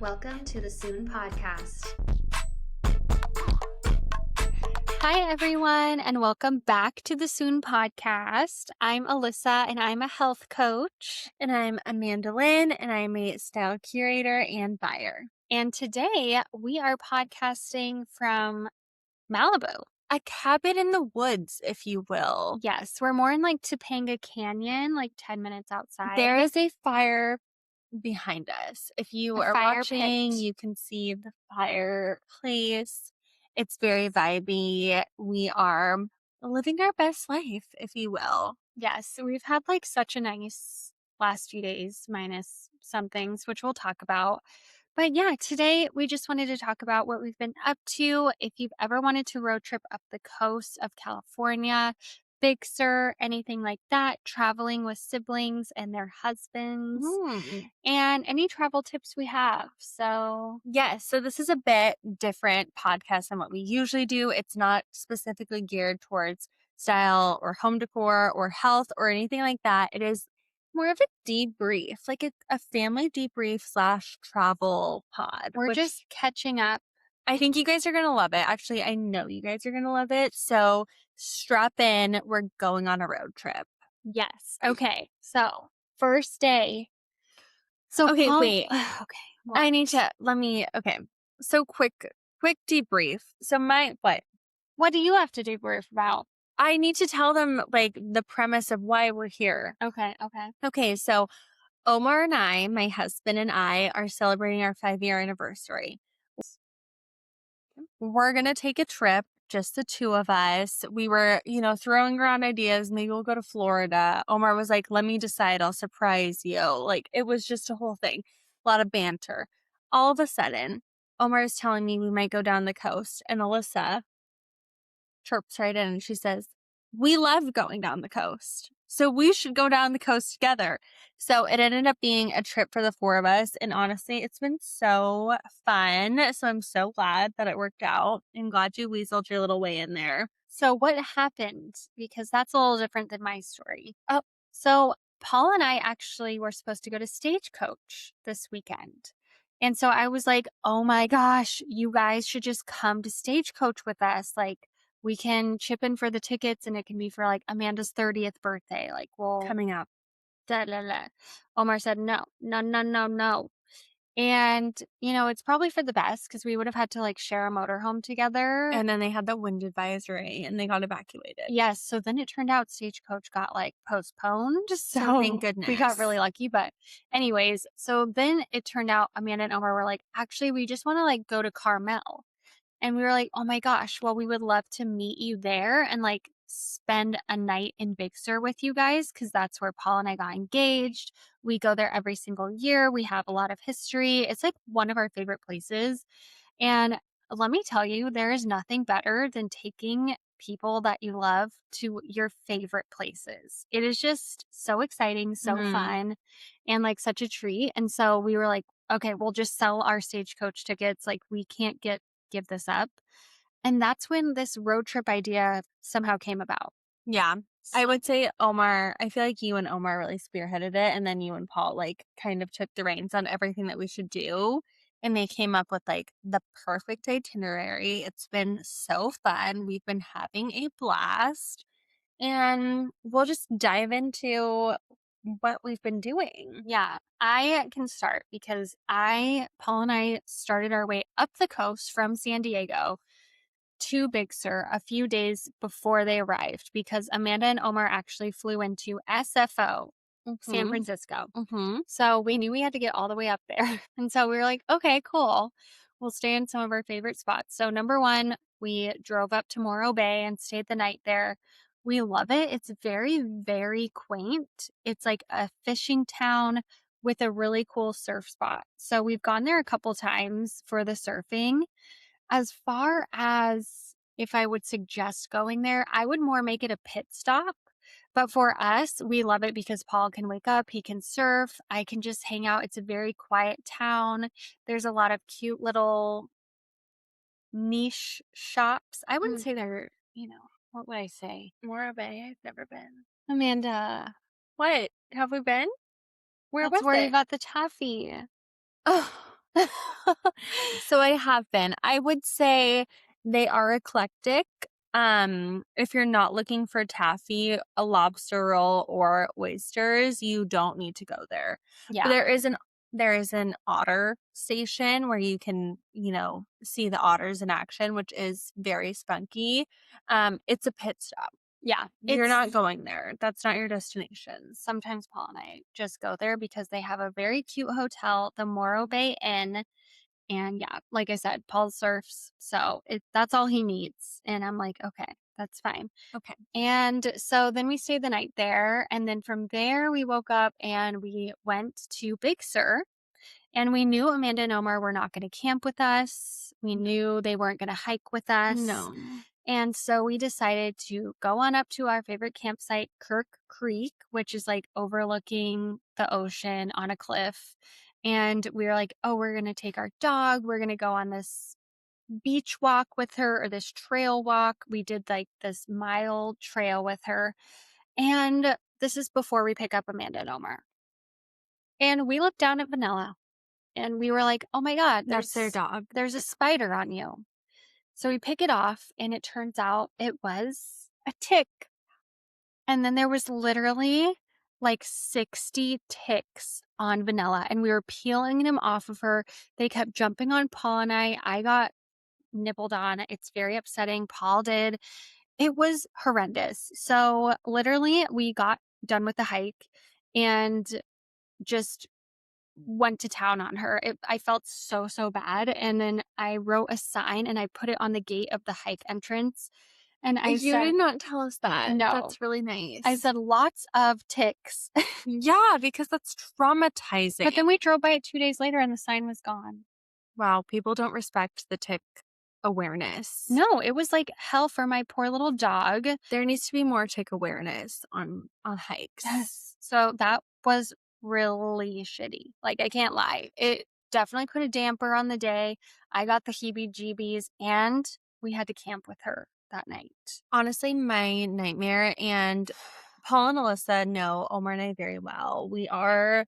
Welcome to the Soon Podcast. Hi, everyone, and welcome back to the Soon Podcast. I'm Alyssa, and I'm a health coach. And I'm Amanda Lynn, and I'm a style curator and buyer. And today we are podcasting from Malibu. A cabin in the woods, if you will. Yes, we're more in like Topanga Canyon, like 10 minutes outside. There is a fire behind us. If you are watching, pit. you can see the fireplace. It's very vibey. We are living our best life, if you will. Yes, we've had like such a nice last few days, minus some things, which we'll talk about. But yeah, today we just wanted to talk about what we've been up to. If you've ever wanted to road trip up the coast of California, Big Sur, anything like that, traveling with siblings and their husbands, and any travel tips we have. So yes, so this is a bit different podcast than what we usually do. It's not specifically geared towards style or home decor or health or anything like that. It is more of a debrief, like a family debrief / travel pod. We're just catching up. I think you guys are going to love it. Actually, I know you guys are going to love it. So strap in. We're going on a road trip. Yes. Okay. So first day. So okay, wait. Okay. I need to, okay. So quick debrief. So what do you have to debrief about? I need to tell them like the premise of why we're here. Okay. So Omar and I, my husband and I, are celebrating our 5-year anniversary. We're going to take a trip, just the two of us. We were, throwing around ideas. Maybe we'll go to Florida. Omar was like, let me decide. I'll surprise you. Like, it was just a whole thing. A lot of banter. All of a sudden, Omar is telling me we might go down the coast. And Alyssa chirps right in and she says, we love going down the coast, so we should go down the coast together. So it ended up being a trip for the four of us. And honestly, it's been so fun. So I'm so glad that it worked out and glad you weaseled your little way in there. So what happened? Because that's a little different than my story. Oh, so Paul and I actually were supposed to go to Stagecoach this weekend. And so I was like, oh my gosh, you guys should just come to Stagecoach with us. Like, we can chip in for the tickets and it can be for like Amanda's 30th birthday. Like, coming up. Omar said, no. And, it's probably for the best because we would have had to like share a motorhome together. And then they had the wind advisory and they got evacuated. Yes. So then it turned out Stagecoach got like postponed. So thank goodness. We got really lucky. But anyways, so then it turned out Amanda and Omar were like, actually, we just want to like go to Carmel. And we were like, oh my gosh, well, we would love to meet you there and like spend a night in Big Sur with you guys because that's where Paul and I got engaged. We go there every single year. We have a lot of history. It's like one of our favorite places. And let me tell you, there is nothing better than taking people that you love to your favorite places. It is just so exciting, so fun, and like such a treat. And so we were like, okay, we'll just sell our Stagecoach tickets. Like, we can't give this up. And that's when this road trip idea somehow came about. Yeah. I would say Omar, I feel like you and Omar really spearheaded it. And then you and Paul like kind of took the reins on everything that we should do. And they came up with like the perfect itinerary. It's been so fun. We've been having a blast. And we'll just dive into what we've been doing. Yeah, I can start because Paul and I started our way up the coast from San Diego to Big Sur a few days before they arrived because Amanda and Omar actually flew into SFO, San Francisco. So we knew we had to get all the way up there. And so we were like, okay, cool. We'll stay in some of our favorite spots. So number one, we drove up to Morro Bay and stayed the night there. We love it. It's very, very quaint. It's like a fishing town with a really cool surf spot. So we've gone there a couple times for the surfing. As far as if I would suggest going there, I would more make it a pit stop. But for us, we love it because Paul can wake up, he can surf, I can just hang out. It's a very quiet town. There's a lot of cute little niche shops. I wouldn't say they're, what would I say? Morro Bay, I've never been. Amanda. What? Have we been? Where That's was where it? you got the taffy. Oh, So I have been. I would say they are eclectic. If you're not looking for taffy, a lobster roll, or oysters, you don't need to go there. But Yeah. there is an otter station where you can, see the otters in action, which is very spunky. It's a pit stop. Yeah. You're not going there. That's not your destination. Sometimes Paul and I just go there because they have a very cute hotel, the Morro Bay Inn. And yeah, like I said, Paul surfs. So that's all he needs. And I'm like, okay, that's fine. Okay. And so then we stayed the night there. And then from there, we woke up and we went to Big Sur. And we knew Amanda and Omar were not going to camp with us. We knew they weren't going to hike with us. No. And so we decided to go on up to our favorite campsite, Kirk Creek, which is like overlooking the ocean on a cliff. And we were like, oh, we're going to take our dog. We're going to go on this beach walk with her, or this trail walk. We did like this mile trail with her. And this is before we pick up Amanda and Omar. And we looked down at Vanilla and we were like, oh my God, That's their dog. There's a spider on you. So we pick it off and it turns out it was a tick. And then there was literally like 60 ticks on Vanilla and we were peeling them off of her. They kept jumping on Paul and I got nibbled on. It's very upsetting. Paul did. It was horrendous. So literally we got done with the hike and just went to town on her. I felt so bad. And then I wrote a sign and I put it on the gate of the hike entrance. And I You said, did not tell us that. No. That's really nice. I said lots of ticks. Yeah, because that's traumatizing. But then we drove by it 2 days later and the sign was gone. Wow, people don't respect the tick awareness. No, it was like hell for my poor little dog. There needs to be more tick awareness on hikes. Yes. So that was really shitty. Like, I can't lie. It definitely put a damper on the day. I got the heebie-jeebies and we had to camp with her that night. Honestly, my nightmare, and Paul and Alyssa know Omar and I very well. We are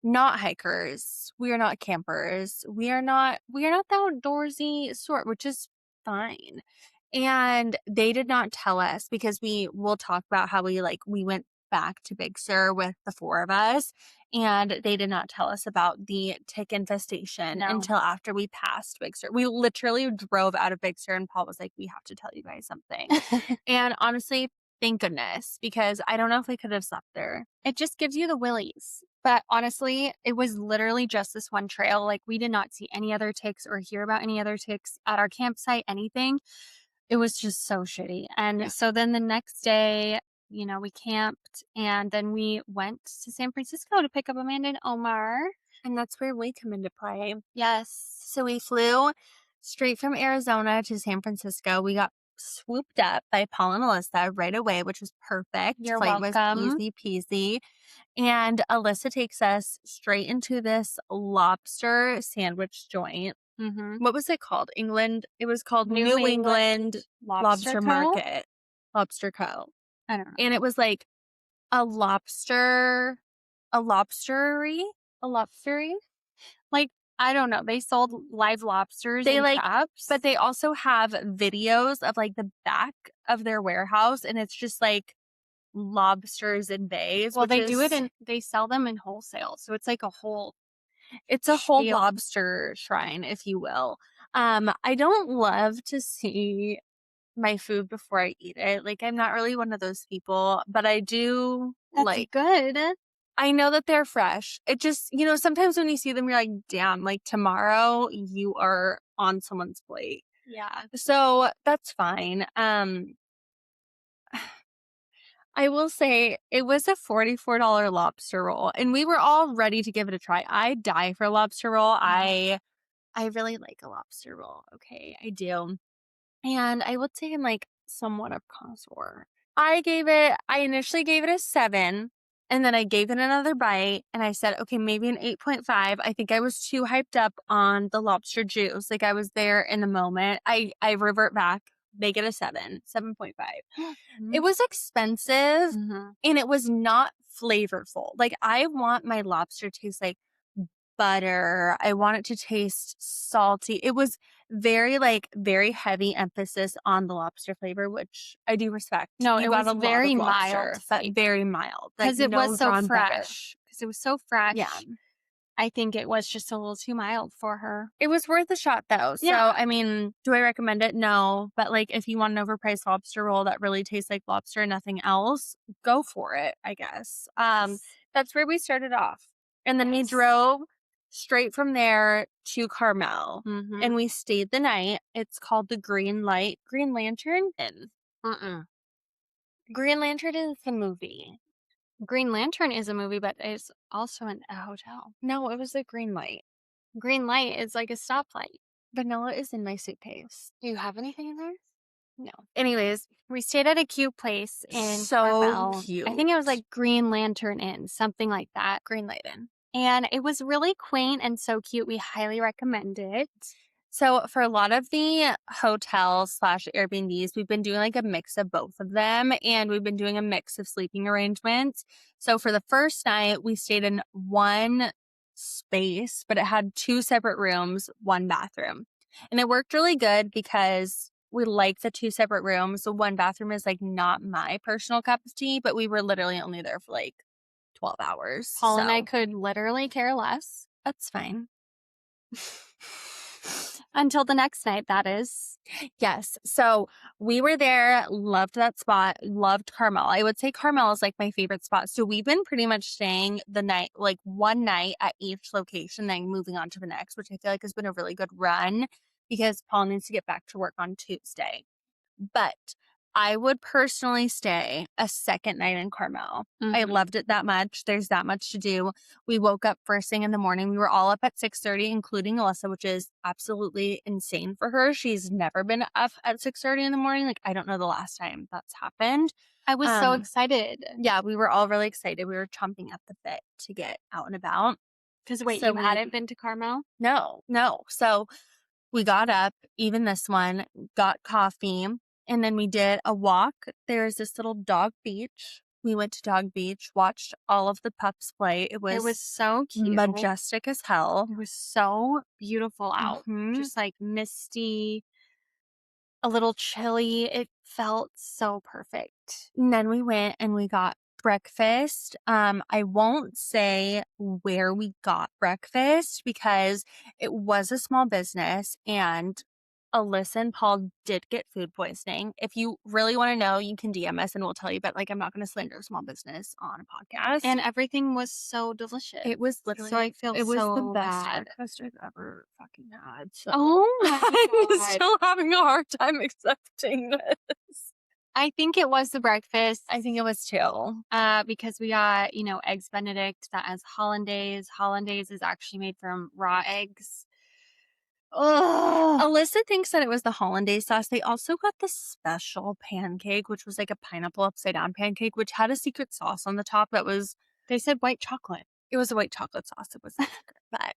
not hikers. We are not campers. We are not the outdoorsy sort, which is fine. And they did not tell us, because we will talk about how we went back to Big Sur with the four of us, and they did not tell us about the tick infestation until after we passed Big Sur. We literally drove out of Big Sur and Paul was like, we have to tell you guys something. And honestly, thank goodness, because I don't know if we could have slept there. It just gives you the willies. But honestly, it was literally just this one trail. Like, we did not see any other ticks or hear about any other ticks at our campsite, anything. It was just so shitty. And so then the next day, we camped and then we went to San Francisco to pick up Amanda and Omar. And that's where we come into play. Yes. So we flew straight from Arizona to San Francisco. We got swooped up by Paul and Alyssa right away, which was perfect. You're Flight welcome. was easy peasy. And Alyssa takes us straight into this lobster sandwich joint. Mm-hmm. What was it called? It was called New England Lobster Market. Lobster Co. I don't know. And it was like a lobstery? Like, I don't know. They sold live lobsters in cups. But they also have videos of like the back of their warehouse, and it's just like lobsters in bays. Well, they sell them in wholesale. So it's like a whole lobster shrine, if you will. I don't love to see my food before I eat it. Like, I'm not really one of those people, but I do. That's good. I know that they're fresh. It just, sometimes when you see them, you're like, damn, like tomorrow you are on someone's plate. Yeah. So that's fine. I will say it was a $44 lobster roll, and we were all ready to give it a try. I die for a lobster roll. Mm-hmm. I really like a lobster roll. Okay, I do. And I would say I'm like somewhat of a connoisseur. I initially gave it a 7, and then I gave it another bite, and I said, okay, maybe an 8.5. I think I was too hyped up on the lobster juice. Like, I was there in the moment. I revert back. They get a 7.5. Mm-hmm. It was expensive, and it was not flavorful. Like, I want my lobster to taste like butter. I want it to taste salty. It was very heavy emphasis on the lobster flavor, which I do respect. No, You it got was a lot very of mild lobster, but flavor. very mild. Because it was so drawn butter. fresh. Because it was so fresh. Yeah. I think it was just a little too mild for her. It was worth a shot though. So, Yeah. I mean, do I recommend it? No. But like if you want an overpriced lobster roll that really tastes like lobster and nothing else, go for it, I guess. That's where we started off. And then we drove straight from there to Carmel. Mhm. And we stayed the night. It's called the Green Lantern Inn. Green Lantern is a movie. Green Lantern is a movie, but it's also a hotel. No, it was the Green Light. Green light is like a stoplight. Vanilla is in my suitcase. Do you have anything in there? No. Anyways, we stayed at a cute place in So Carmel. cute. I think it was like Green Lantern Inn, something like that. Green Light Inn. And it was really quaint and so cute. We highly recommend it. So for a lot of the hotels / Airbnbs, we've been doing like a mix of both of them, and we've been doing a mix of sleeping arrangements. So for the first night, we stayed in one space, but it had 2 separate rooms, 1 bathroom. And it worked really good because we like the 2 separate rooms. The 1 bathroom is like not my personal cup of tea, but we were literally only there for like 12 hours. Paul and I could literally care less. That's fine. Until the next night, that is. Yes. So we were there, loved that spot, loved Carmel. I would say Carmel is like my favorite spot. So we've been pretty much staying the night, like one night at each location, then moving on to the next, which I feel like has been a really good run because Paul needs to get back to work on Tuesday. But I would personally stay a second night in Carmel. I loved it that much. There's that much to do. We woke up first thing in the morning. We were all up at 6:30, including Alyssa, which is absolutely insane for her. She's never been up at 6:30 in the morning. Like, I don't know the last time that's happened. I was so excited. Yeah, we were all really excited. We were chomping at the bit to get out and about. Because wait, So you hadn't been to Carmel? No. So we got up, even this one, got coffee. And then we did a walk. There's this little dog beach. We went to Dog Beach, watched all of the pups play. It was so cute. majestic as hell. It was so beautiful out. Just like misty, a little chilly. It felt so perfect. And then we went and we got breakfast. I won't say where we got breakfast because it was a small business and Alyssa and Paul did get food poisoning. If you really want to know, you can DM us and we'll tell you. But like, I'm not going to slander a small business on a podcast. And everything was so delicious. It was literally. So I feel it was so the best bad. breakfast I've ever fucking had. So Oh my I'm God. still having a hard time accepting this. I think it was the breakfast. I think it was too. Because we got, eggs Benedict that has hollandaise. Hollandaise is actually made from raw eggs. Oh, Alyssa thinks that it was the hollandaise sauce. They also got the special pancake, which was like a pineapple upside down pancake, which had a secret sauce on the top that was. They said white chocolate. It was a white chocolate sauce. It was secret, but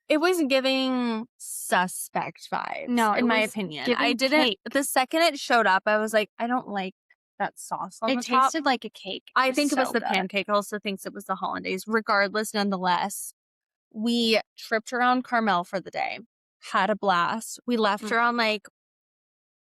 it was giving suspect vibes. No, in my opinion, I didn't. Cake. The second it showed up, I was like, I don't like that sauce on the top. It tasted like a cake. I think it was the good. pancake. I also thinks it was the hollandaise. Regardless, nonetheless, we tripped around Carmel for the day. Had a blast. We left around like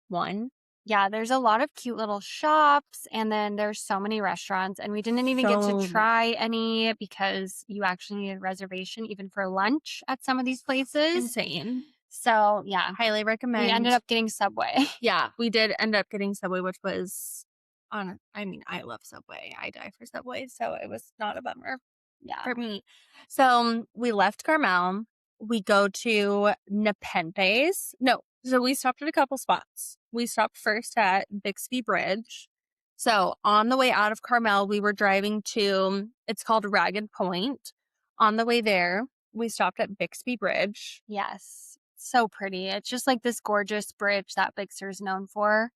1. Yeah, there's a lot of cute little shops, and then there's so many restaurants, and we didn't even get to try any because you actually need a reservation even for lunch at some of these places. Insane. So yeah, Highly recommend. we ended up getting Subway. Yeah, we did end up getting Subway, which was I love Subway. I die for Subway, so it was not a bummer for me. So we left Carmel. We go to Nepenthe's. No, so we stopped at a couple spots. We stopped first at Bixby Bridge. So on the way out of Carmel, we were driving to, it's called Ragged Point. On the way there, we stopped at Bixby Bridge. Yes, so pretty. It's just like this gorgeous bridge that Bixer is known for.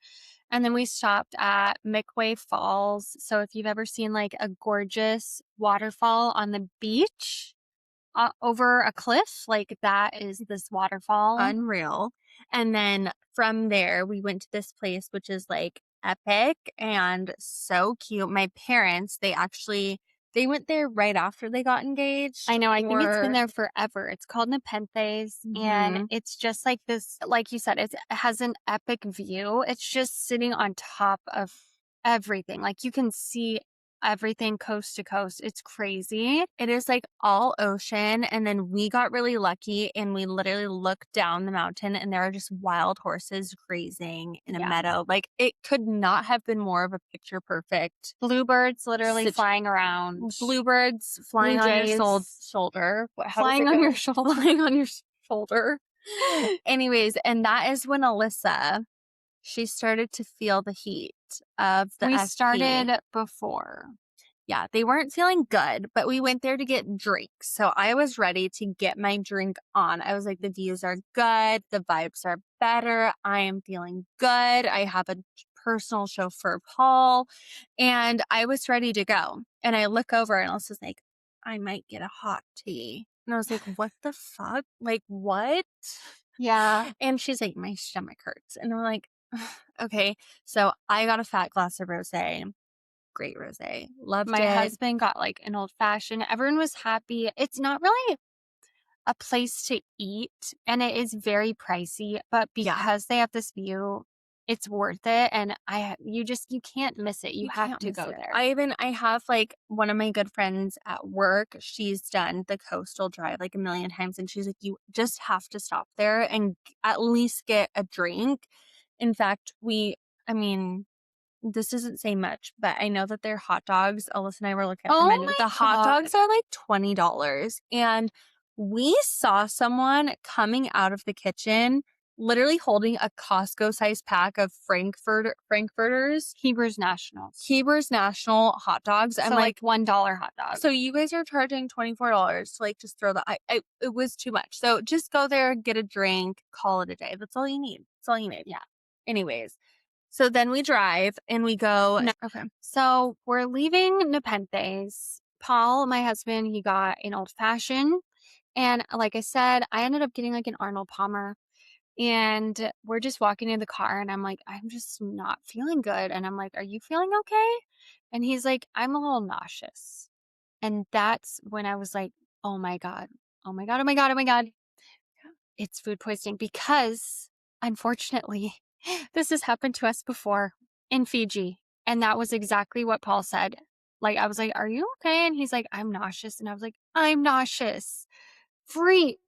And then we stopped at Midway Falls. So if you've ever seen like a gorgeous waterfall on the beach, over a cliff, like that is this waterfall. Unreal. And then from there, we went to this place, which is like epic and so cute. My parents, they actually they went there right after they got engaged. I know. I think it's been or- there forever. It's called Nepenthes, and Mhm. it's just like this, like you said, it has an epic view. It's just sitting on top of everything. Like you can see everything coast to coast. It's crazy. It is like all ocean. And then we got really lucky and we literally looked down the mountain and there are just wild horses grazing in a Yeah. meadow. Like it could not have been more of a picture perfect. Bluebirds literally flying around. Bluebirds flying Blue on your jays. shoulder. How does Flying it on go? your shoulder. Flying on your shoulder. Anyways, and that is when Alyssa, she started to feel the heat of the We FP. started before. Yeah, they weren't feeling good, but we went there to get drinks. So I was ready to get my drink on. I was like, the views are good. The vibes are better. I am feeling good. I have a personal chauffeur, Paul, and I was ready to go. And I look over and Alyssa's like, I might get a hot tea. And I was like, what the fuck? Like, what? Yeah. And she's like, my stomach hurts. And I'm like, okay. So I got a fat glass of rosé. Great rosé. Loved My it. husband got like an old fashioned. Everyone was happy. It's not really a place to eat and it is very pricey, but because they have this view, it's worth it. And you can't miss it. You have can't to miss go it. there. I have like one of my good friends at work. She's done the coastal drive like a million times. And she's like, you just have to stop there and at least get a drink. In fact, this doesn't say much, but I know that their hot dogs, Alyssa and I were looking at the menu. The hot dogs are like $20. And we saw someone coming out of the kitchen, literally holding a Costco-sized pack of Frankfurters. Heber's National hot dogs. So I'm like $1 hot dog. so you guys are charging $24 to like just throw it was too much. So just go there, get a drink, call it a day. That's all you need. That's all you need. Yeah. Anyways. So then we drive and we go. No. Okay. So we're leaving Nepenthes. Paul, my husband, he got an old fashioned. And like I said, I ended up getting like an Arnold Palmer. And we're just walking in the car and I'm like, I'm just not feeling good. And I'm like, are you feeling okay? And he's like, I'm a little nauseous. And that's when I was like, oh my God, oh my God, oh my God, oh my God. It's food poisoning because unfortunately, this has happened to us before in Fiji. And that was exactly what Paul said. Like, I was like, are you okay? And he's like, I'm nauseous. And I was like, I'm nauseous. Freak.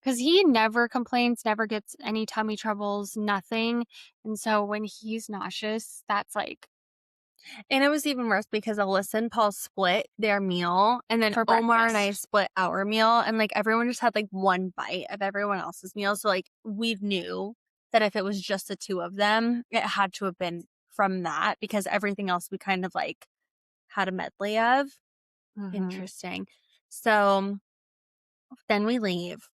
Because he never complains, never gets any tummy troubles, nothing. And so when he's nauseous, that's like. And it was even worse because Alyssa and Paul split their meal. And then For Omar and I breakfast. split our meal. And like everyone just had like one bite of everyone else's meal. So like we knew that if it was just the two of them, it had to have been from that because everything else we kind of like had a medley of. Mhm. Interesting. So then we leave.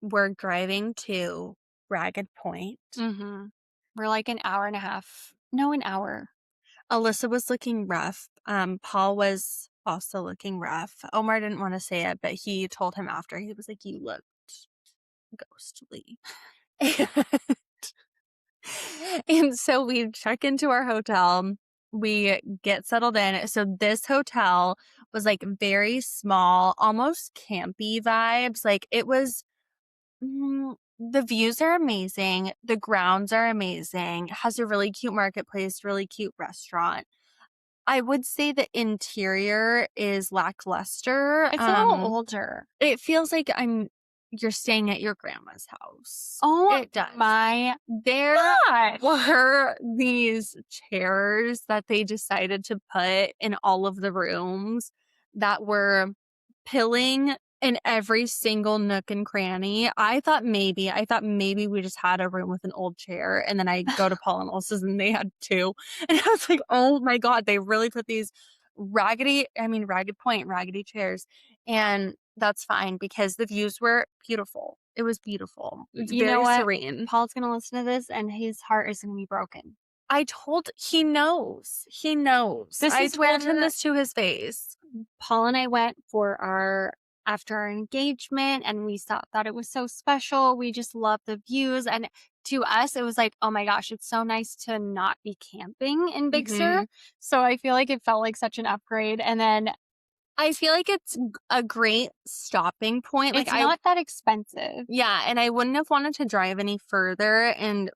We're driving to Ragged Point. Mm-hmm. We're like an hour and a half. No, an hour. Alyssa was looking rough. Paul was also looking rough. Omar didn't want to say it, but he told him after. He was like, you looked ghostly. And so we check into our hotel. We get settled in. So this hotel was like very small, almost campy vibes. Like it was, the views are amazing. The grounds are amazing. It has a really cute marketplace, really cute restaurant. I would say the interior is lackluster. It's a little older. It feels like you're staying at your grandma's house. Oh, it does. there were these chairs that they decided to put in all of the rooms that were pilling in every single nook and cranny. I thought maybe we just had a room with an old chair, and then I go to Paul and Elsa's and they had two. And I was like, oh my God, they really put these Ragged chairs. And that's fine because the views were beautiful. It was beautiful. It's very serene. Paul's going to listen to this and his heart is going to be broken. He knows. I told him this to his face. Paul and I went for after our engagement and we thought it was so special. We just loved the views. And to us, it was like, oh my gosh, it's so nice to not be camping in Big Sur. So I feel like it felt like such an upgrade. And then I feel like it's a great stopping point. It's Like not that expensive. yeah, and I wouldn't have wanted to drive any further, and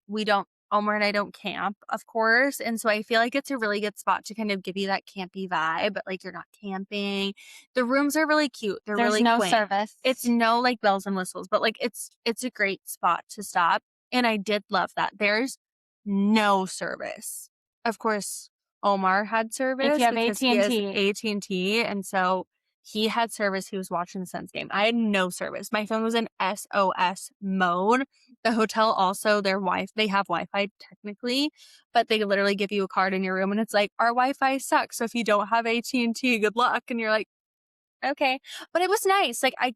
Omar and I don't camp, of course, and so I feel like it's a really good spot to kind of give you that campy vibe, but like you're not camping. The rooms are really cute. They're There's really no quaint. service. It's no like bells and whistles, but like it's a great spot to stop, and I did love that. There's no service. Of course, Omar had service If you have because he has AT&T. AT&T, and so he had service. He was watching the Suns game. I had no service. My phone was in SOS mode. The hotel also, they have Wi-Fi technically, but they literally give you a card in your room and it's like, our Wi-Fi sucks. So if you don't have AT&T, good luck. And you're like, okay. But it was nice. Like I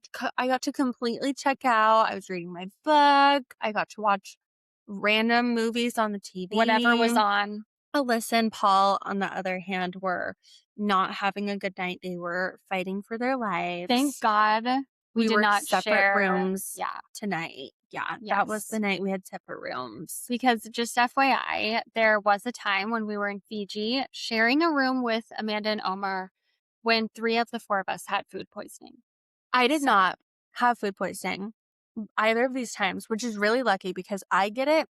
got to completely check out. I was reading my book. I got to watch random movies on the TV. Whatever was on. Alyssa and Paul, on the other hand, were not having a good night. They were fighting for their lives. Thank God we did were not separate share rooms Yeah. tonight. Yeah, Yes. that was the night we had separate rooms. Because just FYI, there was a time when we were in Fiji sharing a room with Amanda and Omar when 3 of the 4 of us had food poisoning. I did not have food poisoning either of these times, which is really lucky because I get it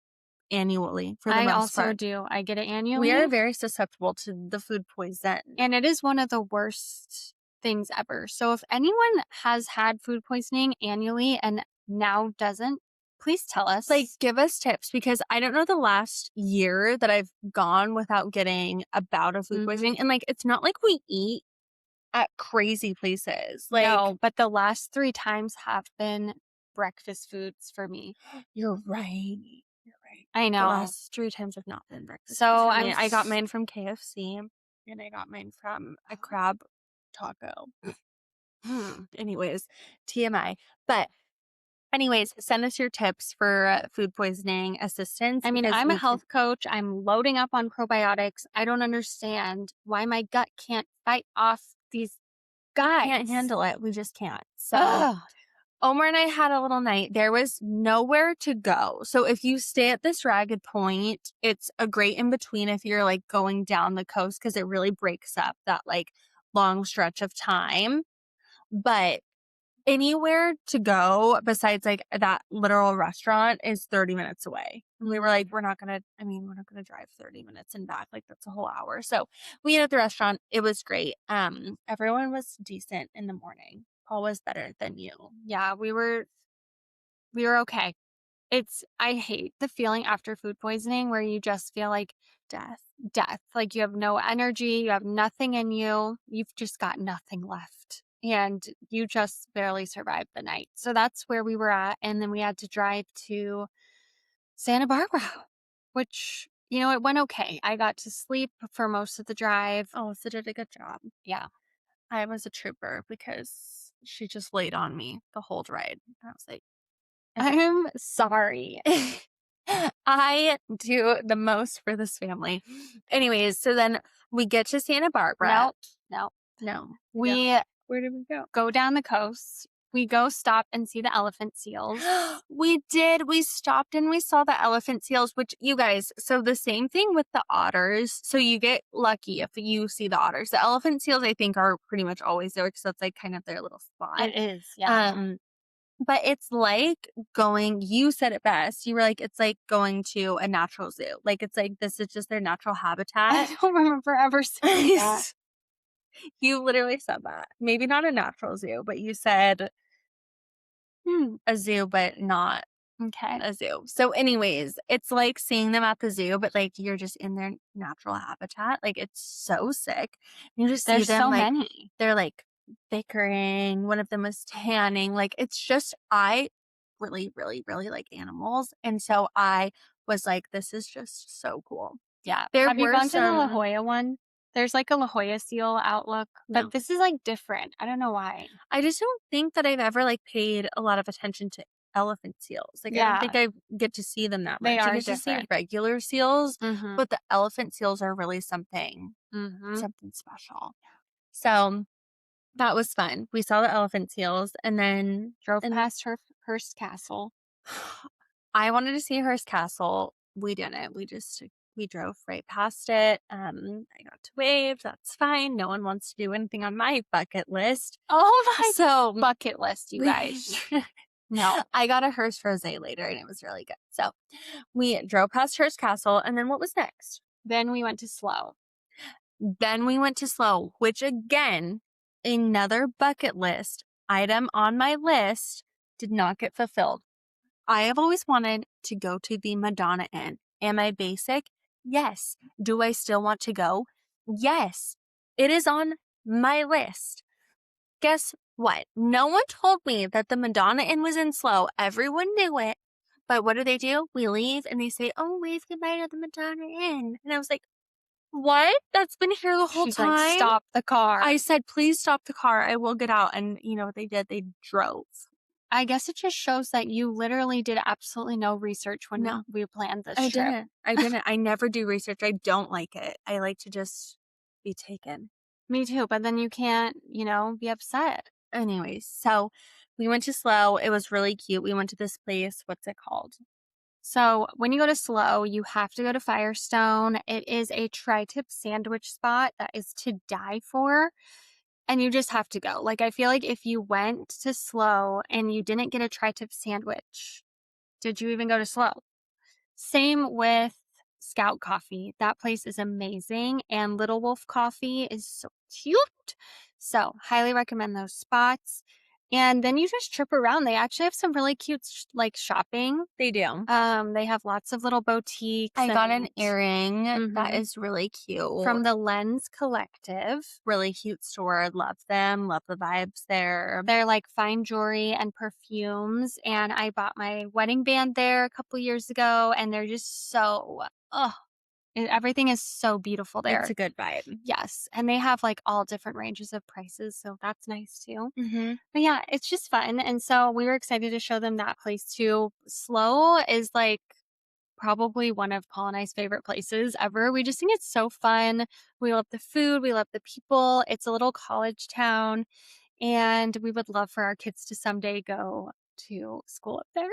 annually for the most part. I also do. I get it annually. We are very susceptible to the food poison. And it is one of the worst things ever. So if anyone has had food poisoning annually and now doesn't, please tell us. Like, give us tips because I don't know the last year that I've gone without getting a bout of food poisoning. And like, it's not like we eat at crazy places. Like, no, but the last 3 times have been breakfast foods for me. You're right. I know. The last 3 times have not been breakfast. So I got mine from KFC and I got mine from a crab taco. Anyways, TMI. But anyways, send us your tips for food poisoning assistance. I mean, I'm a health coach. I'm loading up on probiotics. I don't understand why my gut can't fight off these guys. Can't handle it. We just can't. So Ugh. Omar and I had a little night. There was nowhere to go. So if you stay at this Ragged Point, it's a great in between if you're like going down the coast because it really breaks up that like long stretch of time. But anywhere to go besides like that literal restaurant is 30 minutes away. And we were like, we're not going to drive 30 minutes and back. Like that's a whole hour. So we ate at the restaurant. It was great. Everyone was decent in the morning. Paul was better than you. Yeah, we were okay. I hate the feeling after food poisoning where you just feel like death. Like you have no energy, you have nothing in you, you've just got nothing left. And you just barely survived the night. So that's where we were at. And then we had to drive to Santa Barbara, which, it went okay. I got to sleep for most of the drive. Oh, so did a good job. Yeah. I was a trooper because she just laid on me the whole ride. I was like, I'm sorry. I do the most for this family. Anyways, so then we get to Santa Barbara. No. Where did we go? Go down the coast. We go stop and see the elephant seals. We did. We stopped and we saw the elephant seals, which you guys, so the same thing with the otters. So you get lucky if you see the otters. The elephant seals, I think, are pretty much always there because that's like kind of their little spot. It is, yeah. But it's like you said it best. You were like, it's like going to a natural zoo. Like, it's like, this is just their natural habitat. I don't remember ever saying that. You literally said that. Maybe not a natural zoo, but you said a zoo, but not a zoo. So anyways, it's like seeing them at the zoo, but like you're just in their natural habitat. Like it's so sick. You just see them so like many. They're like bickering. One of them was tanning. Like it's just I really, really, really like animals. And so I was like, this is just so cool. Yeah. Have you gone to the La Jolla one? There's like a La Jolla seal outlook, but this is like different. I don't know why. I just don't think that I've ever like paid a lot of attention to elephant seals. Like I don't think I get to see them that much. They are I get to see regular seals, but the elephant seals are really something special. So that was fun. We saw the elephant seals and then drove past Hearst Castle. I wanted to see Hearst Castle. We didn't. We just We drove right past it. I got to wave. That's fine. No one wants to do anything on my bucket list. Oh my So bucket list, you guys. No. I got a Hearst Rosé later and it was really good. So we drove past Hearst Castle. And then what was next? Then we went to Slow. Then we went to Slow, which again, another bucket list item on my list did not get fulfilled. I have always wanted to go to the Madonna Inn. Am I basic? Yes. Do I still want to go? Yes. It is on my list. Guess what? No one told me that the Madonna Inn was in Slow. Everyone knew it. But what do? We leave and they say, oh, wave goodbye to the Madonna Inn. And I was like, what? That's been here the whole She's time? like, stop the car. I said, please stop the car. I will get out. And you know what they did? They drove. I guess it just shows that you literally did absolutely no research when we planned this trip. I didn't. I never do research. I don't like it. I like to just be taken. Me too, but then you can't, be upset. Anyways, so we went to Slow. It was really cute. We went to this place. What's it called? So when you go to Slow, you have to go to Firestone. It is a tri-tip sandwich spot that is to die for. And you just have to go. Like, I feel like if you went to Slow and you didn't get a tri-tip sandwich, did you even go to Slow? Same with Scout Coffee. That place is amazing. And Little Wolf Coffee is so cute. So highly recommend those spots. And then you just trip around. They actually have some really cute shopping. They do. They have lots of little boutiques. I got an earring that is really cute. From the Lens Collective. Really cute store. Love them. Love the vibes there. They're like fine jewelry and perfumes. And I bought my wedding band there a couple years ago. And they're just so, everything is so beautiful there. It's a good vibe. Yes. And they have like all different ranges of prices. So that's nice too. Mm-hmm. But yeah, it's just fun. And so we were excited to show them that place too. Slow is like probably one of Paul and I's favorite places ever. We just think it's so fun. We love the food. We love the people. It's a little college town. And we would love for our kids to someday go to school up there.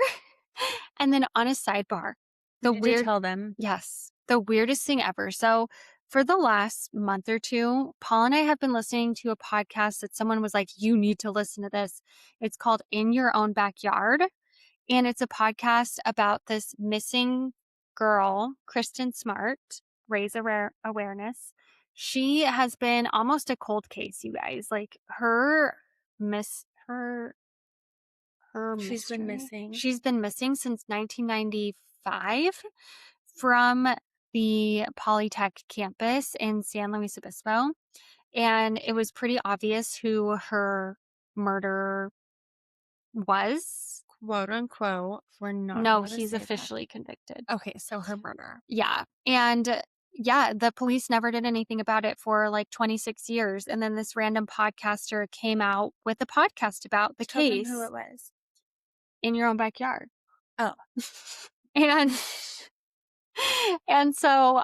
And then on a sidebar, Did you tell them? Yes. The weirdest thing ever. So for the last month or two, Paul and I have been listening to a podcast that someone was like, you need to listen to this. It's called In Your Own Backyard. And it's a podcast about this missing girl, Kristen Smart, raise awareness. She has been almost a cold case, you guys. Like She's been missing. She's been missing since 1995 from the Polytech campus in San Luis Obispo. And it was pretty obvious who her murderer was. Quote unquote. No, he's officially convicted. Okay, so her murder. Yeah. And yeah, the police never did anything about it for like 26 years. And then this random podcaster came out with a podcast about the case. Who it was. In Your Own Backyard. Oh. And so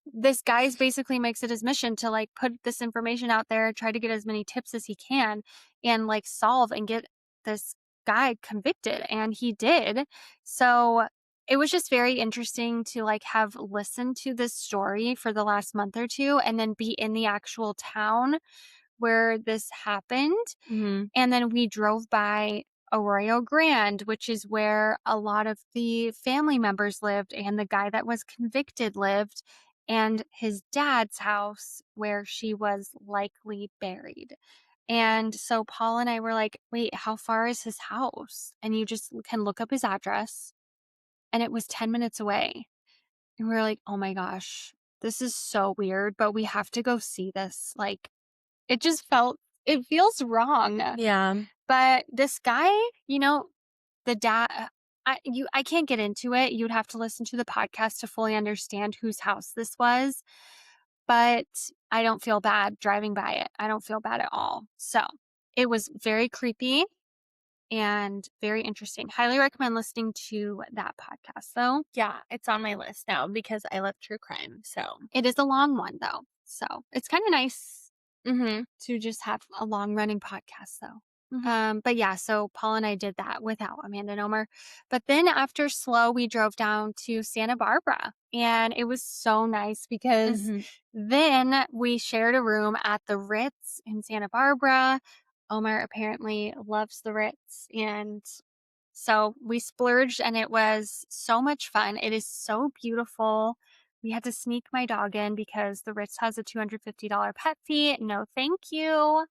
this guy basically makes it his mission to like put this information out there, try to get as many tips as he can and like solve and get this guy convicted. And he did. So it was just very interesting to like have listened to this story for the last month or two and then be in the actual town where this happened. Mm-hmm. And then we drove by Arroyo Grande, which is where a lot of the family members lived and the guy that was convicted lived, and his dad's house where she was likely buried. And so Paul and I were like, wait, how far is his house? And you just can look up his address, and it was 10 minutes away. And we were like, oh my gosh, this is so weird, but we have to go see this. Like, it feels wrong. Yeah. But this guy, the dad, I can't get into it. You'd have to listen to the podcast to fully understand whose house this was. But I don't feel bad driving by it. I don't feel bad at all. So it was very creepy and very interesting. Highly recommend listening to that podcast, though. Yeah, it's on my list now because I love true crime. So it is a long one, though. So it's kind of nice mm-hmm. to just have a long running podcast, though. But yeah, so Paul and I did that without Amanda and Omar. But then after Slow, we drove down to Santa Barbara. And it was so nice because Mm-hmm. then we shared a room at the Ritz in Santa Barbara. Omar apparently loves the Ritz. And so we splurged and it was so much fun. It is so beautiful. We had to sneak my dog in because the Ritz has a $250 pet fee. No, thank you.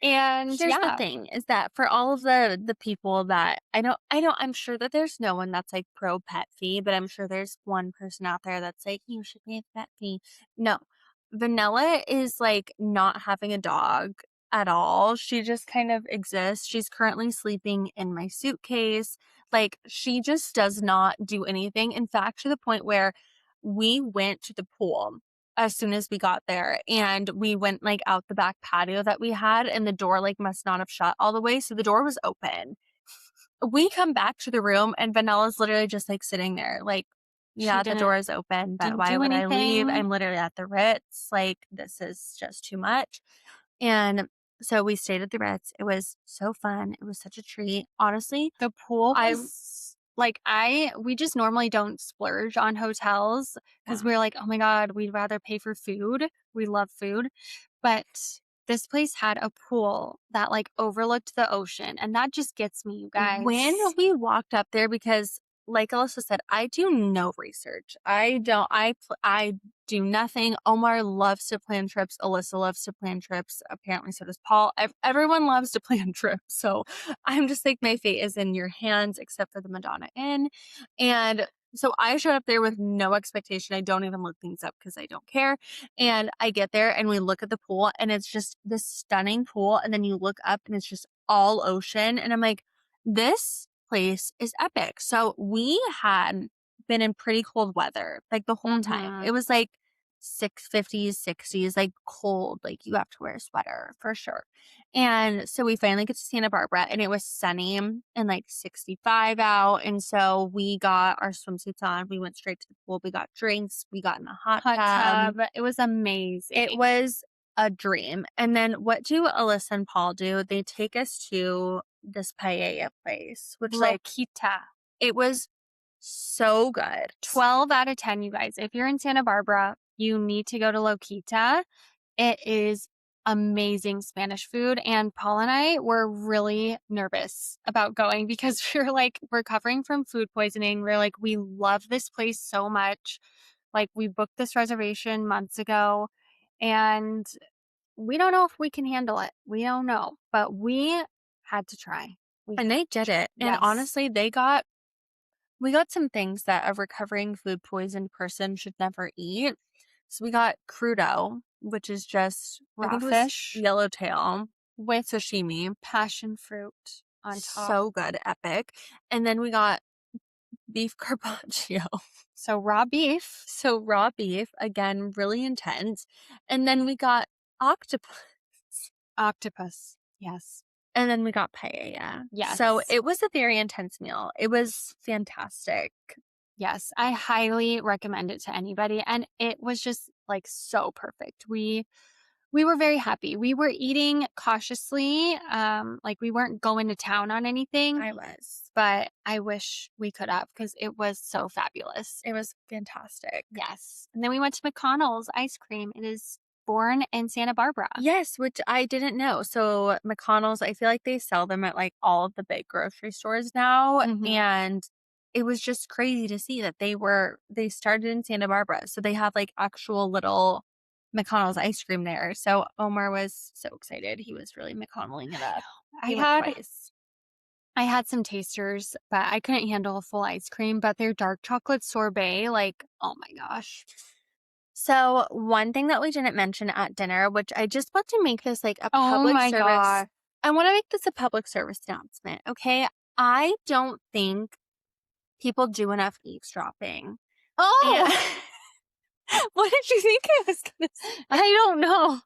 And Here's the yeah, thing is that for all of the people that I'm sure that there's no one that's like pro pet fee, but I'm sure there's one person out there that's like, you should pay the pet fee. No, Vanilla is like not having a dog at all. She just kind of exists. She's currently sleeping in my suitcase. Like she just does not do anything. In fact, to the point where we went to the pool as soon as we got there, and we went like out the back patio that we had, and the door like must not have shut all the way, so the door was open. We come back to the room and Vanilla's literally just like sitting there like, she yeah, the door is open, but didn't why do would I leave? anything. I'm literally at the Ritz. Like this is just too much. And so we stayed at the Ritz. It was so fun. It was such a treat. Honestly, The pool I was like we just normally don't splurge on hotels because yeah. we're like, oh my God, we'd rather pay for food. We love food. But this place had a pool that like overlooked the ocean. And that just gets me, you When guys. we walked up there, because like Alyssa said, I do no research. I do nothing. Omar loves to plan trips. Alyssa loves to plan trips. Apparently so does Paul. Everyone loves to plan trips. So I'm just like, my fate is in your hands except for the Madonna Inn. And so I showed up there with no expectation. I don't even look things up because I don't care. And I get there and we look at the pool and it's just this stunning pool. And then you look up and it's just all ocean. And I'm like, this place is epic. So we had been in pretty cold weather like the whole time. Mhm. It was like 650s, 60s, like cold. Like you have to wear a sweater for sure. And so we finally get to Santa Barbara and it was sunny and like 65 out. And so we got our swimsuits on. We went straight to the pool. We got drinks. We got in the hot Hot tub. tub. It was amazing. It was a dream. And then what do Alyssa and Paul do? They take us to this paella place, which like Loquita. it was so good. 12 out of 10, you guys. If you're in Santa Barbara, you need to go to Loquita. It is amazing Spanish food. And Paul and I were really nervous about going because we're like, recovering from food poisoning. We're like, we love this place so much. Like, we booked this reservation months ago and we don't know if we can handle it. We don't know, but we had to try. And they did it. And Yes. honestly, we got some things that a recovering food poisoned person should never eat. So we got crudo, which is just Raw I think it was fish yellowtail with sashimi. passion fruit on top. So good, epic. And then we got beef carpaccio. So raw beef. So raw beef, again, really intense. And then we got octopus. Octopus. Yes. And then we got paella. Yes. So it was a very intense meal. It was fantastic. Yes. I highly recommend it to anybody. And it was just like so perfect. We were very happy. We were eating cautiously. Like we weren't going to town on anything. I was. But I wish we could have because it was so fabulous. It was fantastic. Yes. And then we went to McConnell's ice cream. It is born in Santa Barbara. Yes, which I didn't know. So McConnell's, I feel like they sell them at like all of the big grocery stores now. Mhm. And it was just crazy to see that they started in Santa Barbara. So they have like actual little McConnell's ice cream there. So Omar was so excited. He was really McConnelling it up. He went twice. I had some tasters, but I couldn't handle a full ice cream. But their dark chocolate sorbet, like, oh my gosh. So one thing that we didn't mention at dinner, which I just want to make this like a Oh public my service. God. I want to make this a public service announcement. Okay. I don't think people do enough eavesdropping. Oh, What did you think I was going to say? I don't know.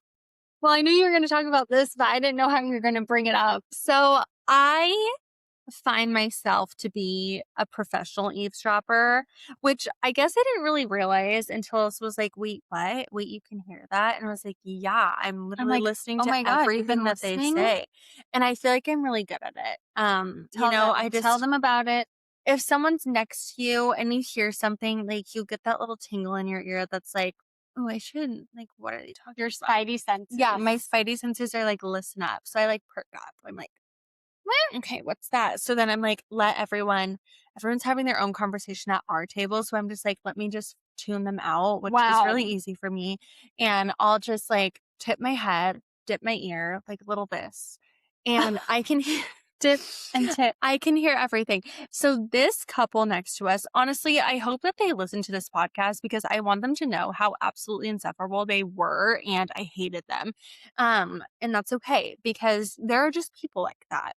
Well, I knew you were going to talk about this, but I didn't know how you were going to bring it up. So I find myself to be a professional eavesdropper, which I guess I didn't really realize until Alyssa was like, wait, what? Wait, you can hear that? And I was like, yeah, I'm literally like, listening oh to my God, you've been everything that they listening? say. And I feel like I'm really good at it. Tell them about it. If someone's next to you and you hear something, like you get that little tingle in your ear that's like, oh, I shouldn't, like, what are they talking Your about? spidey senses. Yeah, my spidey senses are like, listen up. So I like perk up. I'm like, okay, what's that? So then I'm like, everyone's having their own conversation at our table. So I'm just like, let me just tune them out, which is really easy for me. And I'll just like tip my head, dip my ear, like a little this. And I can hear Dip and tip. I can hear everything. So this couple next to us, honestly, I hope that they listen to this podcast because I want them to know how absolutely insufferable they were and I hated them. And that's okay because there are just people like that.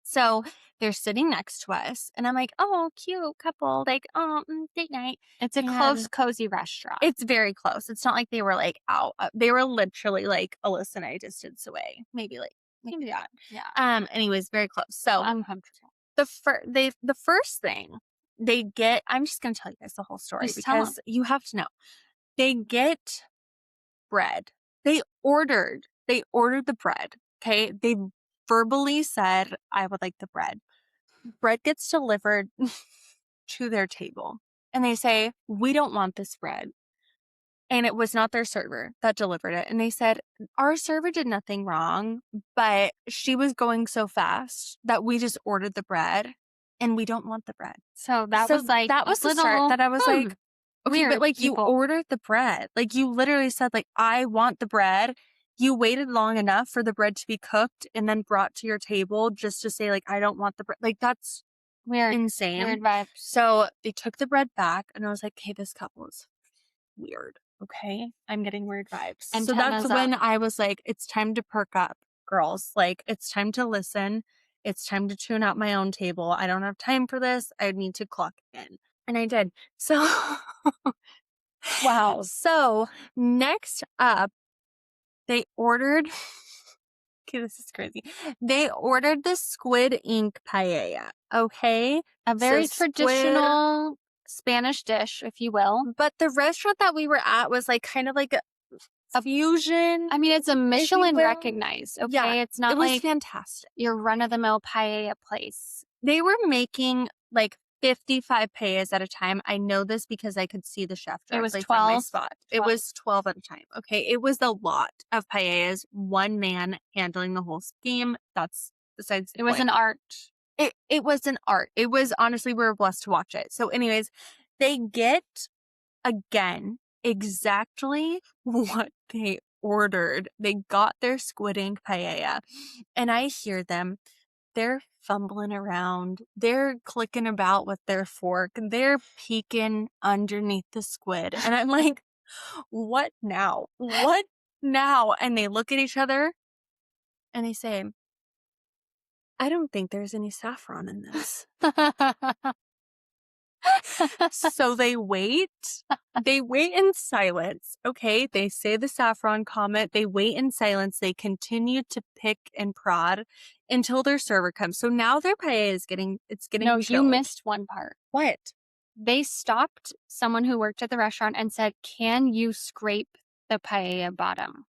So they're sitting next to us and I'm like, oh, cute couple, like, oh, date night. It's a close, cozy restaurant. It's very close. It's not like they were like out. They were literally like Alyssa and I distance away. Maybe that. Yeah. Anyways, very close. So uncomfortable. the first thing they get, I'm just going to tell you guys the whole story because you have to know. They get bread. They ordered the bread. Okay. They verbally said, I would like the bread. Bread gets delivered to their table and they say, we don't want this bread. And it was not their server that delivered it. And they said, our server did nothing wrong, but she was going so fast that we just ordered the bread and we don't want the bread. So that was the start that I was like, okay, weird but like people. you ordered the bread. Like you literally said like, I want the bread. You waited long enough for the bread to be cooked and then brought to your table just to say like, I don't want the bread. Like that's weird, insane. Weird vibes. So they took the bread back and I was like, hey, this couple is weird. Okay. I'm getting weird vibes. And so that's when I was like, it's time to perk up, girls. Like, it's time to listen. It's time to tune out my own table. I don't have time for this. I need to clock in. And I did. So, wow. So, next up, they ordered. Okay, this is crazy. They ordered the squid ink paella. Okay. A very traditional Spanish dish, if you will. But the restaurant that we were at was like kind of like a fusion. I mean, it's a Michelin recognized. Okay. Yeah, it's not it was like fantastic. Your run of the mill paella place. They were making like 55 paellas at a time. I know this because I could see the chef directly from my spot. 12. It was 12 at a time. Okay. It was a lot of paellas, one man handling the whole scheme. That's besides the point. Was an art. It was an art. It was honestly, we were blessed to watch it. So anyways, they get again exactly what they ordered. They got their squid ink paella and I hear them. They're fumbling around. They're clicking about with their fork. They're peeking underneath the squid. And I'm like, what now? What now? And they look at each other and they say, I don't think there's any saffron in this. So they wait in silence. Okay. They say the saffron comment. They wait in silence. They continue to pick and prod until their server comes. So now their paella is getting No, chilled. you missed one part. What? They stopped someone who worked at the restaurant and said, can you scrape the paella bottom?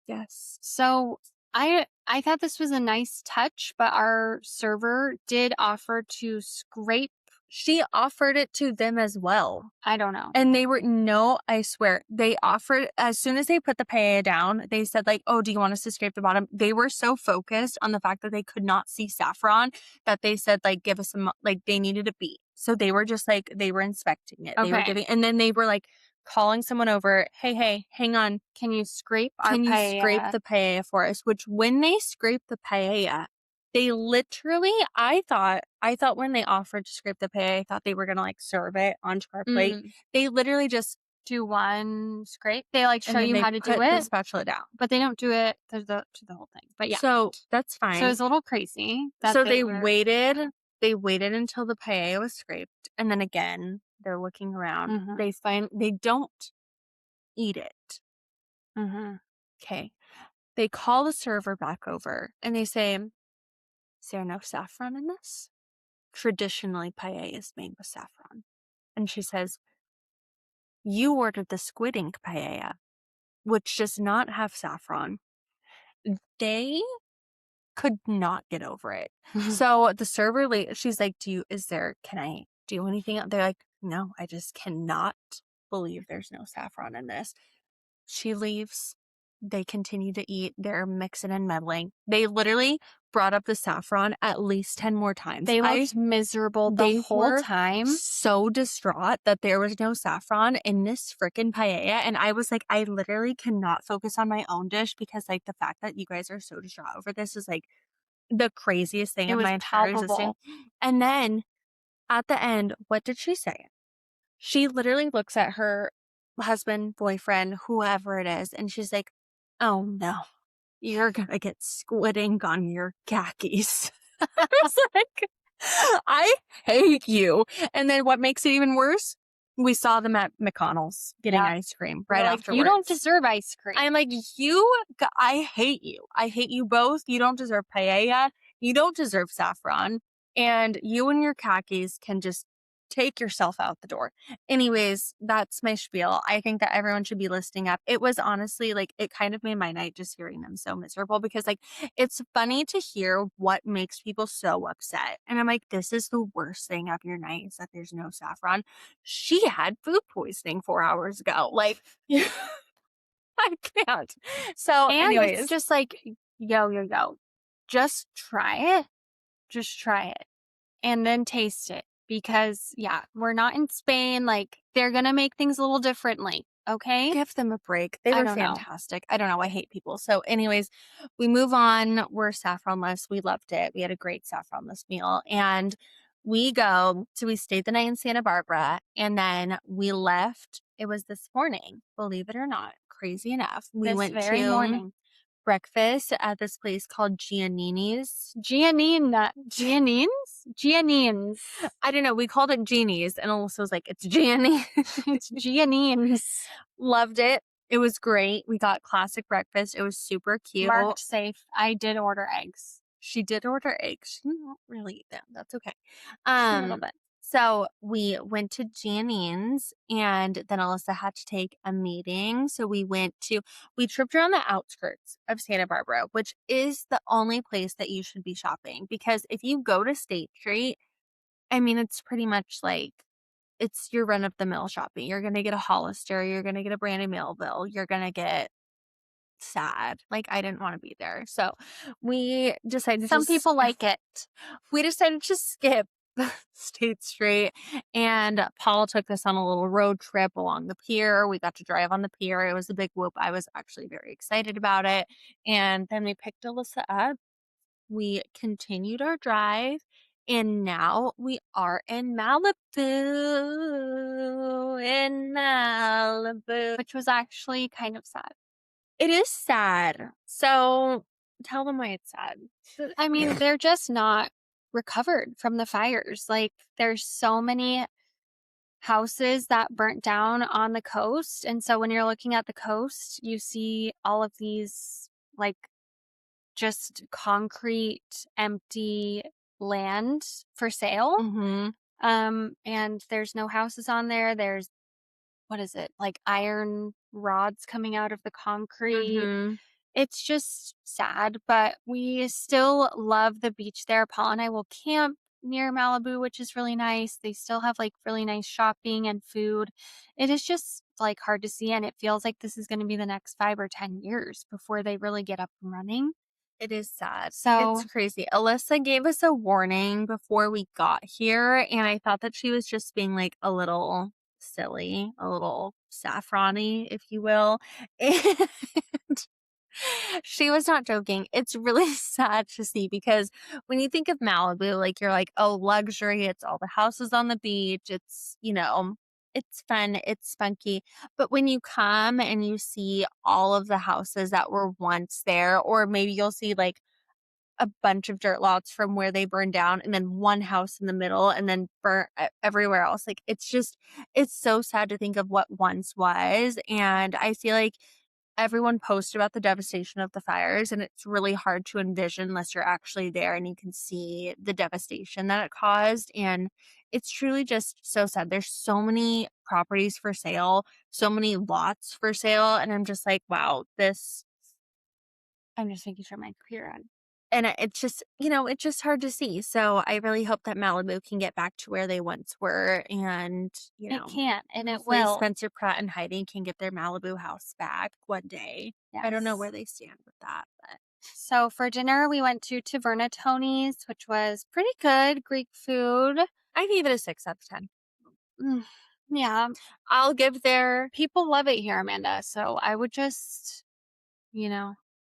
Yes. So I thought this was a nice touch, but our server did offer to scrape. She offered it to them as well. I don't know. And they were, no, I swear, they offered, as soon as they put the paella down, they said like, oh, do you want us to scrape the bottom? They were so focused on the fact that they could not see saffron that they said like, give us some, like they needed a beat. So they were just like, they were inspecting it. Okay. They were giving, and then they were like calling someone over. Hey, hang on. Can you scrape the paella for us? Which when they scraped the paella, they literally, I thought when they offered to scrape the paella, I thought they were going to like serve it onto our plate. They literally just do one scrape. They like show you how to do it. The spatula down. But they don't do it to the whole thing. But yeah. So that's fine. So it's a little crazy. So they waited until the paella was scraped. And then again, they're looking around. Mm-hmm. They don't eat it. Mm-hmm. Okay. They call the server back over and they say, is there no saffron in this? Traditionally, paella is made with saffron. And she says, you ordered the squid ink paella, which does not have saffron. They could not get over it. So the server, she's like, can I do anything? They're like, no, I just cannot believe there's no saffron in this. She leaves. They continue to eat. They're mixing and meddling. They literally brought up the saffron at least 10 more times. They looked miserable the whole time. So distraught that there was no saffron in this freaking paella. And I was like, I literally cannot focus on my own dish because like the fact that you guys are so distraught over this is like the craziest thing of my entire existence. And then at the end, what did she say? She literally looks at her husband, boyfriend, whoever it is, and she's like, oh no, you're gonna get squid ink on your khakis. I was like, I hate you. And then what makes it even worse? We saw them at McConnell's getting ice cream right afterwards. You don't deserve ice cream. I'm like, I hate you. I hate you both. You don't deserve paella. You don't deserve saffron. And you and your khakis can just take yourself out the door. Anyways, that's my spiel. I think that everyone should be listing up. It was honestly like, it kind of made my night just hearing them so miserable because like, it's funny to hear what makes people so upset. And I'm like, this is the worst thing of your night is that there's no saffron. She had food poisoning 4 hours ago. Like, I can't. So and anyways. It's just like, yo. Just try it. Just try it. And then taste it. Because, we're not in Spain. Like, they're going to make things a little differently. Okay? Give them a break. They were fantastic. I don't know. I hate people. So anyways, we move on. We're saffronless. We loved it. We had a great saffronless meal. And we stayed the night in Santa Barbara. And then we left. It was this morning. Believe it or not. Crazy enough. We went to breakfast at this place called Giannini's. Giannini's. I don't know. We called it Genie's, and Alyssa was like, "It's Gianni." It's Giannini's. Loved it. It was great. We got classic breakfast. It was super cute. Marked safe. I did order eggs. She did order eggs. She didn't really eat them. That's okay. A little bit. So we went to Giannini's and then Alyssa had to take a meeting. So we tripped around the outskirts of Santa Barbara, which is the only place that you should be shopping. Because if you go to State Street, I mean, it's pretty much like, it's your run of the mill shopping. You're going to get a Hollister. You're going to get a Brandon Melville. You're going to get sad. Like, I didn't want to be there. So we decided Some people like it. We decided to skip State Street, and Paul took us on a little road trip along the pier. We got to drive on the pier. It was a big whoop. I was actually very excited about it. And then we picked Alyssa up. We continued our drive, and now we are in Malibu. Which was actually kind of sad. It is sad. So tell them why it's sad. I mean, they're just not recovered from the fires. Like, there's so many houses that burnt down on the coast. And so when you're looking at the coast, you see all of these, like, just concrete, empty land for sale. Mm-hmm. And there's no houses on there. There's, what is it? Like iron rods coming out of the concrete. Mm-hmm. It's just sad, but we still love the beach there. Paul and I will camp near Malibu, which is really nice. They still have like really nice shopping and food. It is just like hard to see, and it feels like this is going to be the next 5 or 10 years before they really get up and running. It is sad. So it's crazy. Alyssa gave us a warning before we got here, and I thought that she was just being like a little silly, a little saffron-y, if you will. And she was not joking. It's really sad to see because when you think of Malibu, like you're like, oh, luxury, it's all the houses on the beach. It's, it's fun, it's spunky. But when you come and you see all of the houses that were once there, or maybe you'll see like a bunch of dirt lots from where they burned down and then one house in the middle and then burnt everywhere else. Like, it's so sad to think of what once was. And I feel like everyone posts about the devastation of the fires, and it's really hard to envision unless you're actually there and you can see the devastation that it caused. And it's truly just so sad. There's so many properties for sale, so many lots for sale. And I'm just like, wow, I'm just making sure my computer on. and it's just, it's just hard to see. So I really hope that Malibu can get back to where they once were. And, It can, and it hopefully will. Spencer Pratt and Heidi can get their Malibu house back one day. I don't know where they stand with that, but. So for dinner, we went to Taverna Tony's, which was pretty good Greek food. I gave it a 6 out of 10. Yeah. I'll give their. People love it here, Amanda. So I would just,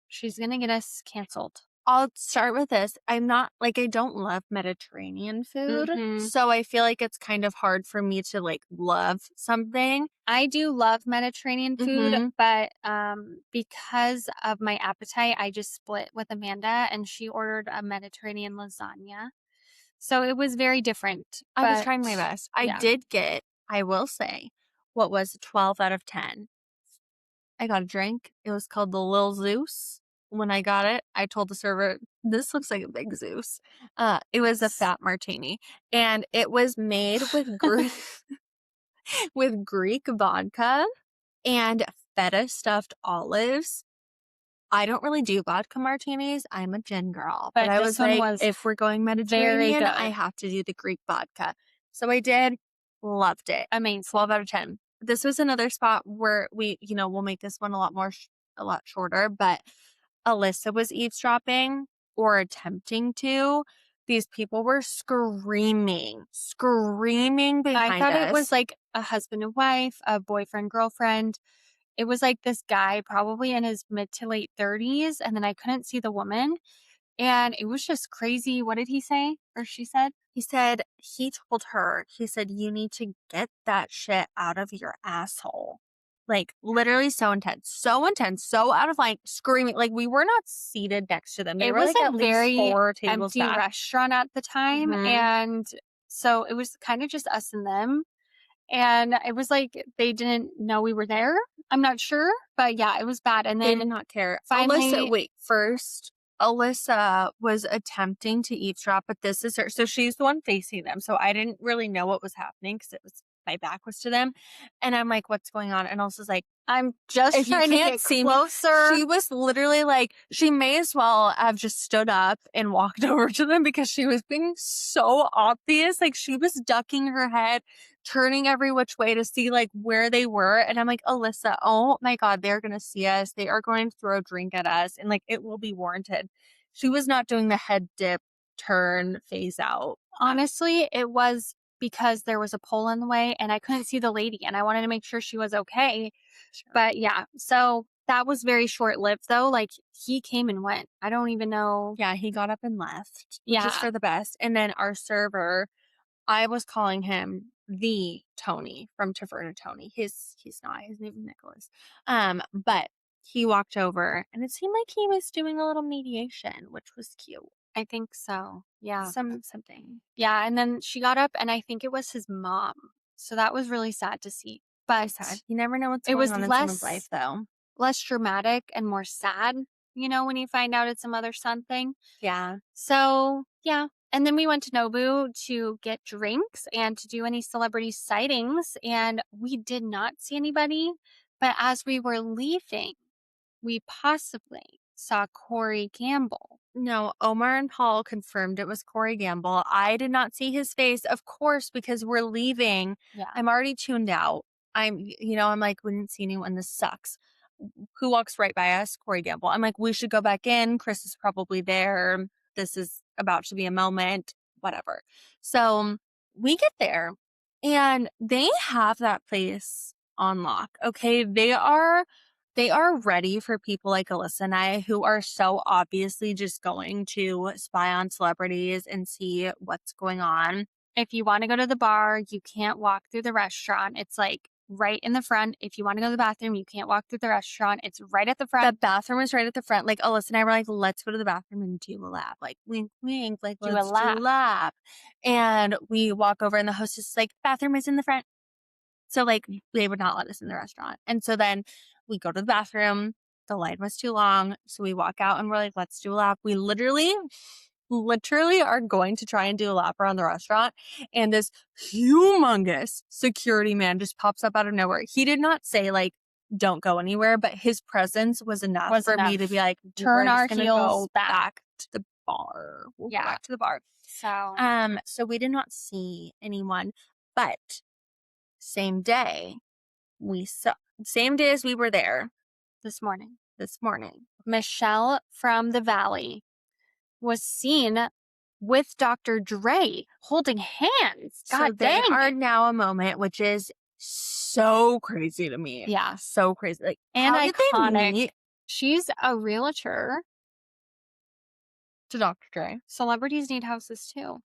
she's going to get us canceled. I'll start with this. I'm not I don't love Mediterranean food. Mhm. So I feel like it's kind of hard for me to love something. I do love Mediterranean food, Mhm. but because of my appetite, I just split with Amanda and she ordered a Mediterranean lasagna. So it was very different. I was trying my best. I yeah. did get, I will say, what was 12 out of 10. I got a drink. It was called the Lil Zeus. When I got it, I told the server, this looks like a big Zeus. It was a fat martini. And it was made with with Greek vodka and feta stuffed olives. I don't really do vodka martinis. I'm a gin girl. But I was like, if we're going Mediterranean, I have to do the Greek vodka. So I did. Loved it. Amazing. 12 out of 10. This was another spot where we'll make this one a lot shorter, but Alyssa was eavesdropping or attempting to. These people were screaming behind us. I thought it was like a husband and wife, a boyfriend, girlfriend. It was like this guy probably in his mid to late 30s. And then I couldn't see the woman. And it was just crazy. What did he say? Or she said? He told her, you need to get that shit out of your asshole. Literally so intense, so out of line, screaming. We were not seated next to them. They it were was at a least very 4 tables empty back. restaurant at the time. Mhm. And so it was kind of just us and them. And it was like they didn't know we were there. I'm not sure. But yeah, it was bad. And They then did not care. finally, First, Alyssa was attempting to eavesdrop, but this is her. So she's the one facing them. So I didn't really know what was happening because my back was to them. And I'm like, what's going on? And Alyssa's like, I'm just if you trying to can't get see closer. me, she was literally she may as well have just stood up and walked over to them because she was being so obvious. She was ducking her head, turning every which way to see where they were. And I'm like, Alyssa, oh my God, they're going to see us. They are going to throw a drink at us. And it will be warranted. She was not doing the head dip, turn, phase out. Honestly, it was because there was a pole in the way and I couldn't see the lady and I wanted to make sure she was okay. Sure. But yeah, so that was very short lived though. He came and went. I don't even know. Yeah, he got up and left, which is for the best. And then our server, I was calling him the Tony from Taverna Tony. He's not. His name is Nicholas. But he walked over and it seemed like he was doing a little mediation, which was cute. I think so. Yeah. Something. Yeah. And then she got up and I think it was his mom. So that was really sad to see. But sad. You never know what's going on in someone's life though. Less dramatic and more sad, when you find out it's a mother-son thing. Yeah. So yeah. And then we went to Nobu to get drinks and to do any celebrity sightings. And we did not see anybody. But as we were leaving, we possibly saw Corey Gamble. No, Omar and Paul confirmed it was Corey Gamble. I did not see his face, of course, because we're leaving. Yeah. I'm already tuned out. I'm like, we didn't see anyone. This sucks. Who walks right by us? Corey Gamble. I'm like, we should go back in. Chris is probably there. This is about to be a moment, whatever. So we get there and they have that place on lock. Okay. They are ready for people like Alyssa and I who are so obviously just going to spy on celebrities and see what's going on. If you want to go to the bar, you can't walk through the restaurant. It's right in the front. If you want to go to the bathroom, you can't walk through the restaurant. It's right at the front. The bathroom is right at the front. Alyssa and I were like, let's go to the bathroom and do a lap. Wink, wink. Let's do a lap. And we walk over and the hostess is like, bathroom is in the front. So they would not let us in the restaurant. And so then we go to the bathroom. The line was too long. So we walk out and we're like, let's do a lap. We literally are going to try and do a lap around the restaurant. And this humongous security man just pops up out of nowhere. He did not say like, don't go anywhere, but his presence was enough for me to be like, turn our gonna heels go back to the bar. We'll go Yeah. back to the bar. So we did not see anyone, but same day as we were there this morning, Michelle from the Valley was seen with Dr. Dre holding hands. So God dang. there are now a moment, which is so crazy to me. Yeah. So crazy. Like, And how did iconic. they meet? She's a realtor. To Dr. Dre. Celebrities need houses too.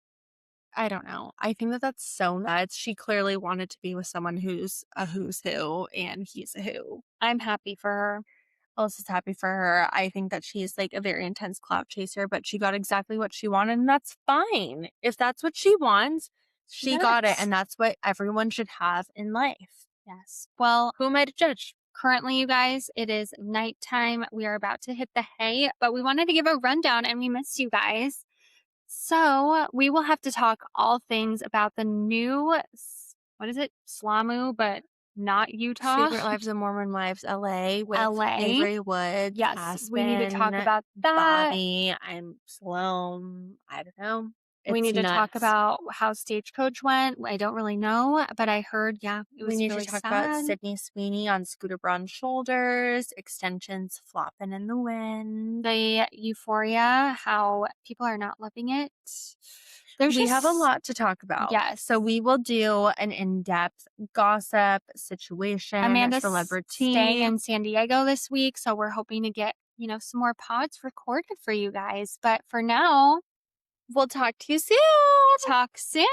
I don't know. I think that that's so nuts. She clearly wanted to be with someone who's a who's who, and he's a who. I'm happy for her. Alyssa's happy for her. I think that she's like a very intense clout chaser, but she got exactly what she wanted, and that's fine. If that's what she wants, she got it, and that's what everyone should have in life. Yes. Well, who am I to judge? Currently, you guys, it is nighttime. We are about to hit the hay, but we wanted to give a rundown, and we missed you guys. So we will have to talk all things about the new, what is it? Slamu, but not Utah. Secret Lives of Mormon Wives, LA, with Avery Woods. Yes, Aspen, we need to talk about that. Bobby, I'm Sloan. I don't know. We need to talk about how Stagecoach went. I don't really know, but I heard, it was we need really to talk sad. about Sydney Sweeney on Scooter Braun's shoulders, extensions flopping in the wind. The Euphoria, how people are not loving it. We have a lot to talk about. Yes. So we will do an in-depth gossip situation. Amanda's celebrity staying in San Diego this week, so we're hoping to get, some more pods recorded for you guys. But for now, we'll talk to you soon. Talk soon.